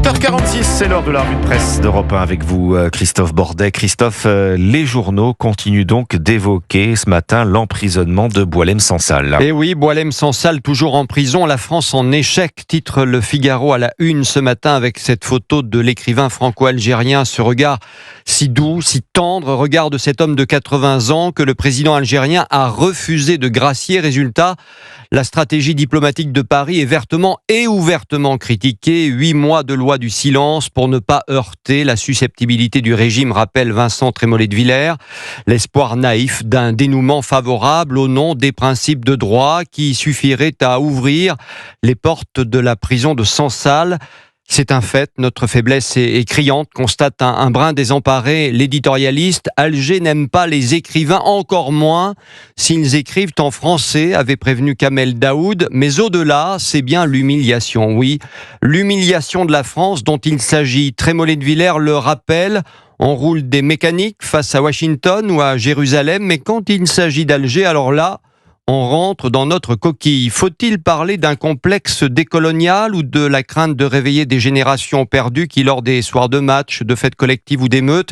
7h46, c'est l'heure de la revue de presse d'Europe 1 avec vous, Christophe Bordet. Christophe, les journaux continuent donc d'évoquer ce matin l'emprisonnement de Boualem Sansal. Et oui, Boualem Sansal toujours en prison, la France en échec, titre Le Figaro à la une ce matin avec cette photo de l'écrivain franco-algérien, ce regard si doux, si tendre, regard de cet homme de 80 ans que le président algérien a refusé de gracier. Résultat, la stratégie diplomatique de Paris est vertement et ouvertement critiquée. 8 mois de loi du silence pour ne pas heurter la susceptibilité du régime, rappelle Vincent Trémollet de Villers. L'espoir naïf d'un dénouement favorable au nom des principes de droit qui suffiraient à ouvrir les portes de la prison de Sansal. C'est un fait, notre faiblesse est criante, constate un brin désemparé l'éditorialiste. Alger n'aime pas les écrivains, encore moins s'ils écrivent en français, avait prévenu Kamel Daoud. Mais au-delà, c'est bien l'humiliation, oui. L'humiliation de la France dont il s'agit. Trémollet de Villers le rappelle. On roule des mécaniques face à Washington ou à Jérusalem, mais quand il s'agit d'Alger, alors là, on rentre dans notre coquille. Faut-il parler d'un complexe décolonial ou de la crainte de réveiller des générations perdues qui, lors des soirs de match, de fêtes collectives ou d'émeutes,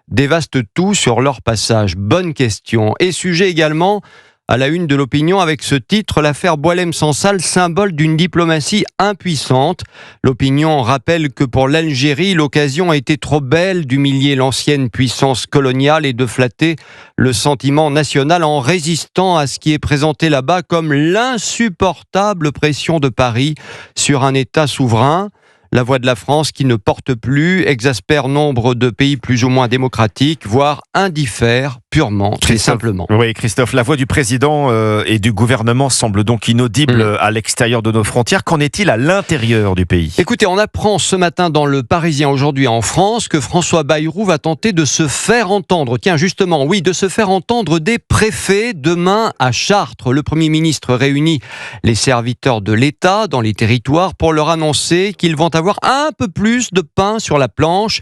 dévastent tout sur leur passage? Bonne question. Et sujet également à la une de l'opinion avec ce titre, l'affaire Boualem Sansal, symbole d'une diplomatie impuissante. L'opinion rappelle que pour l'Algérie, l'occasion a été trop belle d'humilier l'ancienne puissance coloniale et de flatter le sentiment national en résistant à ce qui est présenté là-bas comme l'insupportable pression de Paris sur un État souverain. La voix de la France qui ne porte plus exaspère nombre de pays plus ou moins démocratiques, voire indiffèrent purement et simplement. Oui, Christophe, la voix du président et du gouvernement semble donc inaudible à l'extérieur de nos frontières. Qu'en est-il à l'intérieur du pays ? Écoutez, on apprend ce matin dans Le Parisien aujourd'hui en France que François Bayrou va tenter de se faire entendre. Tiens, justement, oui, de se faire entendre des préfets demain à Chartres. Le Premier ministre réunit les serviteurs de l'État dans les territoires pour leur annoncer qu'ils vont avoir un peu plus de pain sur la planche.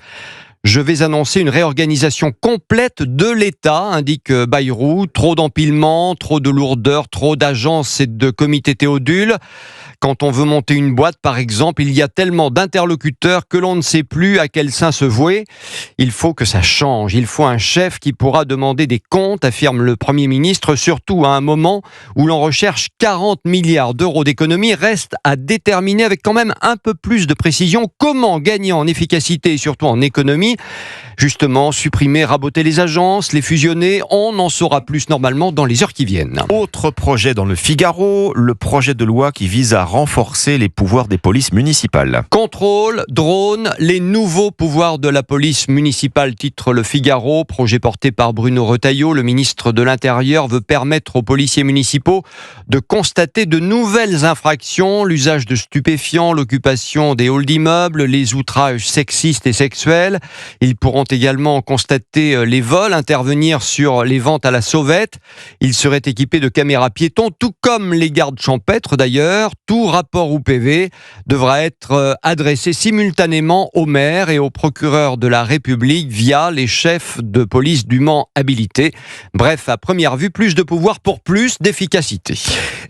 Je vais annoncer une réorganisation complète de l'État, indique Bayrou. Trop d'empilement, trop de lourdeur, trop d'agences et de comités Théodule. Quand on veut monter une boîte, par exemple, il y a tellement d'interlocuteurs que l'on ne sait plus à quel sein se vouer. Il faut que ça change. Il faut un chef qui pourra demander des comptes, affirme le Premier ministre, surtout à un moment où l'on recherche 40 milliards d'euros d'économies. Reste à déterminer avec quand même un peu plus de précision comment gagner en efficacité et surtout en économie. Justement, supprimer, raboter les agences, les fusionner, on en saura plus normalement dans les heures qui viennent. Autre projet dans Le Figaro, le projet de loi qui vise à renforcer les pouvoirs des polices municipales. Contrôle, drone, les nouveaux pouvoirs de la police municipale, titre Le Figaro. Projet porté par Bruno Retailleau, le ministre de l'Intérieur veut permettre aux policiers municipaux de constater de nouvelles infractions, l'usage de stupéfiants, l'occupation des halls d'immeubles, les outrages sexistes et sexuels. Ils pourront également constater les vols, intervenir sur les ventes à la sauvette. Ils seraient équipés de caméras piétons, tout comme les gardes champêtres d'ailleurs. Tout rapport ou PV devra être adressé simultanément au maire et au procureur de la République via les chefs de police du Mans habilités. Bref, à première vue, plus de pouvoir pour plus d'efficacité.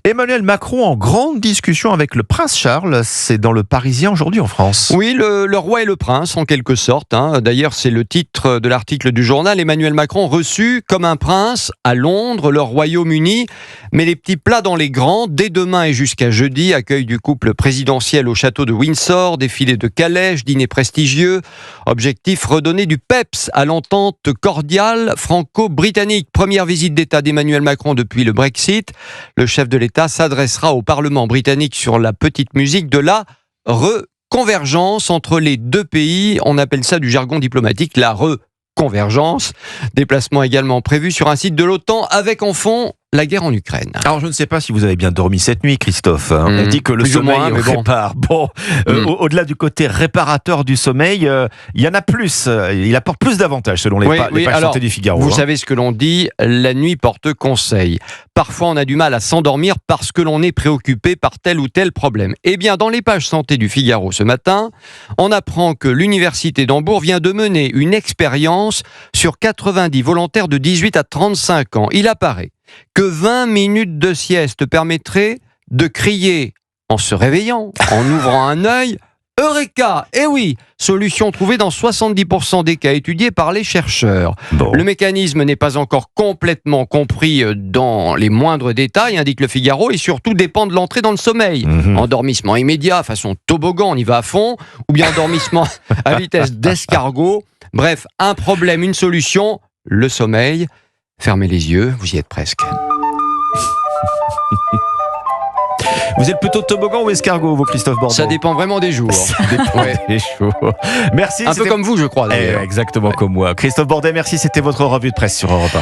Emmanuel Macron en grande discussion avec le prince Charles, c'est dans Le Parisien aujourd'hui en France. Oui, le roi et le prince en quelque sorte. D'ailleurs, c'est le titre de l'article du journal. Emmanuel Macron reçu comme un prince à Londres, le Royaume-Uni. Mais les petits plats dans les grands, dès demain et jusqu'à jeudi, accueil du couple présidentiel au château de Windsor, défilé de calèches, dîner prestigieux. Objectif, redonner du peps à l'entente cordiale franco-britannique. Première visite d'État d'Emmanuel Macron depuis le Brexit. Le chef de l'État s'adressera au Parlement britannique sur la petite musique de la reconvergence entre les deux pays. On appelle ça du jargon diplomatique la reconvergence. Déplacement également prévu sur un site de l'OTAN avec en fond la guerre en Ukraine. Alors je ne sais pas si vous avez bien dormi cette nuit, Christophe. On dit que le sommeil répare. Au-delà du côté réparateur du sommeil, il y en a plus. Il apporte plus d'avantages selon les pages santé du Figaro. Vous savez ce que l'on dit, la nuit porte conseil. Parfois on a du mal à s'endormir parce que l'on est préoccupé par tel ou tel problème. Eh bien dans les pages santé du Figaro ce matin, on apprend que l'université d'Hambourg vient de mener une expérience sur 90 volontaires de 18 à 35 ans. Il apparaît que 20 minutes de sieste permettraient de crier en se réveillant, en ouvrant un œil, Eureka! Eh oui! Solution trouvée dans 70% des cas étudiés par les chercheurs. Bon. Le mécanisme n'est pas encore complètement compris dans les moindres détails, indique le Figaro, et surtout dépend de l'entrée dans le sommeil. Endormissement immédiat, façon toboggan, on y va à fond, ou bien endormissement à vitesse d'escargot. Bref, un problème, une solution, le sommeil. Fermez les yeux, vous y êtes presque. Vous êtes plutôt toboggan ou escargot, vous, Christophe Bordet? Ça dépend vraiment des jours. Ça dépend des jours. Merci. Un peu comme vous, je crois. Exactement comme moi. Christophe Bordet, merci. C'était votre revue de presse sur Europe 1.